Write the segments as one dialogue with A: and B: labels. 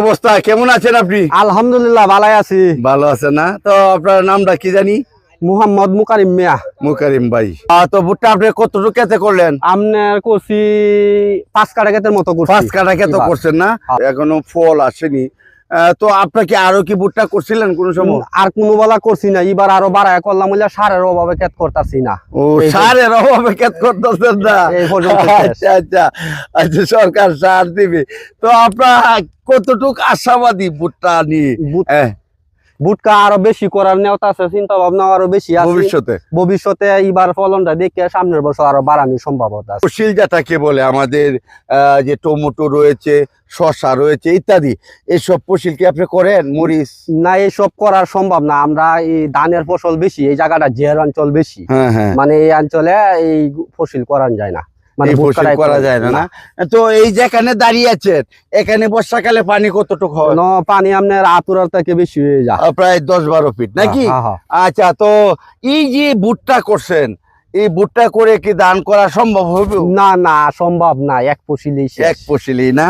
A: অবস্থা, কেমন আছেন আপনি?
B: আলহামদুলিল্লাহ ভালো আছি।
A: ভালো আছেন না? তো আপনার নামটা কি জানি?
B: মোহাম্মদ মুকারিম মিয়া।
A: মুকারিম ভাই। তো ভুট্টা আপনি কতটুকু ক্ষেতে করলেন?
B: আপনার করছি 5 কাঠা ক্ষেতের মতো করছি।
A: 5 কাঠা ক্ষেতে করছেন না? এখনো ফল আসেনি। তো আপনাকে আরো কি ভুট্টা করছিলেন কোন সময়?
B: আর কোনো বেলা করছি না, এবার আরো বাড়ায় করলাম বলে সারের অভাবে ক্ষেত করতেছি না।
A: ও, সারের অভাবে ক্ষেত করতেছেন না? আচ্ছা আচ্ছা আচ্ছা, সরকার সার দিবে। তো আপনার কতটুকু আশাবাদী ভুট্টা নিয়ে?
B: ভুট্টা আরো বেশি করার নেওয়া আছে, চিন্তা ভাবনা আরো বেশি আছে। ভবিষ্যতে এবার ফলনটা দেখে সামনের বছর আরো বাড়ানোর সম্ভাবনা আছে।
A: ফসিল যেটাকে বলে আমাদের যে টমেটো রয়েছে, শসা রয়েছে ইত্যাদি, এইসব ফসল কি আপনি করেন? মরিচ
B: না, এইসব করার সম্ভব না। আমরা এই ধানের ফসল বেশি, এই জায়গাটা জের অঞ্চল বেশি, মানে এই অঞ্চলে এই ফসল করা যায় না, মানে
A: করা যায় না। তো এই যেখানে দাঁড়িয়ে আছেন, এখানে বর্ষাকালে পানি কতটুকু হয়?
B: পানি আপনার আতুরার থেকে বেশি হয়ে যায়,
A: প্রায় 10-12 ফিট নাকি? আচ্ছা, তো এই যে ভুট্টা করছেন, এই ভুট্টা করে কি ধান করা সম্ভব হবে?
B: না না, সম্ভব না, এক ফসিলই
A: না।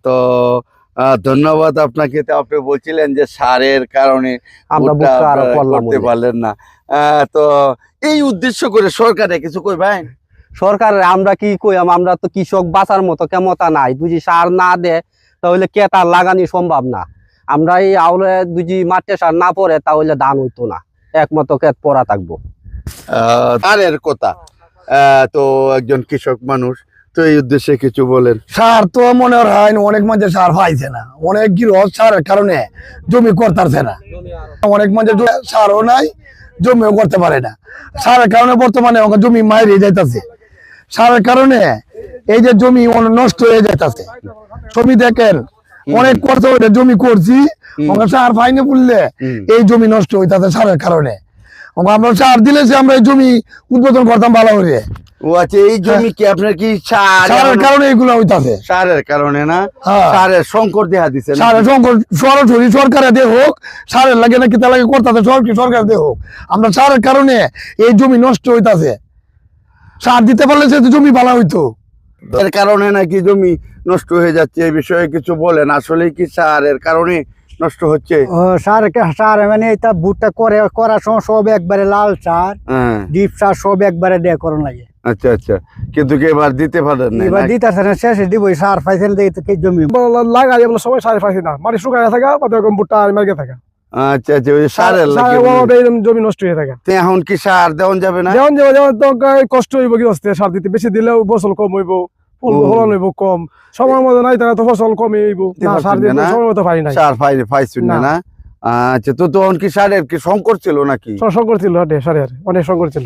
A: তো ধন্যবাদ আপনাকে। তো আপনি বলছিলেন যে সারের কারণে
B: আমরা
A: করতে পারলেন না। তো এই উদ্দেশ্য করে সরকারে কিছু কইবেন?
B: সরকার আমরা কি কইম, আমরা তো কৃষক বাঁচার মতো ক্ষমতা নাই। দুজি সার না দে তাহলে কেতার লাগানি সম্ভব না। আমরা এই আউলে দুজি মাঠে সার না পড়ে তাহলে ধান হইতো না, একমাত্র ক্ষেত পড়া থাকবো।
A: সারের কথা, তো একজন কৃষক মানুষ, তো এই উদ্দেশ্যে কিছু বলেন।
C: সার তো মনে হয় অনেক মানুষ সার পাইছে না, অনেক গৃহ সারের কারণে জমি করতেছে না, অনেক মানুষ সারও নাই, জমিও করতে পারে না। সারের কারণে বর্তমানে জমি মাইরে যাইতেছে। সারের কারণে এই যে জমি নষ্ট হয়ে যাইতেছে। জমি দেখেন অনেক কষ্ট হয়ে জমি করছি, সার ফাইনে পড়লে এই জমি নষ্ট হইতেছে সারের কারণে। আমরা সার দিলে আমরা এই জমি উদ্বোধন করতাম ভালো করে।
A: ও আচ্ছা, এই জমি কি আপনার কি
C: সারের কারণে এগুলো হইতাছে?
A: সারের কারণে না, সারের সংকট দেখা দিচ্ছে।
C: সারের সংকট সরাসরি সরকারে দে হোক, সারের লাগে না কিতা লাগে করতেছে সরকার দে হোক। আমরা সারের কারণে এই জমি নষ্ট হইতাছে। সার দিতে পারলে সে জমি ভালো হইতো।
A: এর কারণে নাকি জমি নষ্ট হয়ে যাচ্ছে, এই বিষয়ে কিছু বলেন। আসলে কি সারের কারণে নষ্ট হচ্ছে?
D: সার মানে এটা ভুট্টা করার সময় সব একবারে লাল সার, ডিপ সার সব একবারে দেয়া করন লাগে।
A: আচ্ছা আচ্ছা, কিন্তু এবার দিতে পারেন না?
D: এবার দিতেছে না, শেষে দিব। সার পাইছেন দেখি জমি
C: লাগাই সবাই সার পাইছে না, মাটি শুকায় থাকা ভুট্টা মেঘে থাকা।
A: আচ্ছা আচ্ছা, ওই সারের
C: জমি নষ্ট হয়ে থাকে।
A: এখন কি সার দেওয়া যাবে না?
C: কষ্ট হইব, কি হচ্ছে সার দিতে, বেশি দিলেও ফসল কম হইব, ফলন হইব কম। সময় মতো নাই তারা তো ফসল কমই হইব না, সার দিতে সময় মতো পাই নাই,
A: সার পাইছেন না। আচ্ছা, তো তখন কি সারের কি সংকট ছিল নাকি?
C: সংকট ছিল, সারের অনেক সংকট ছিল।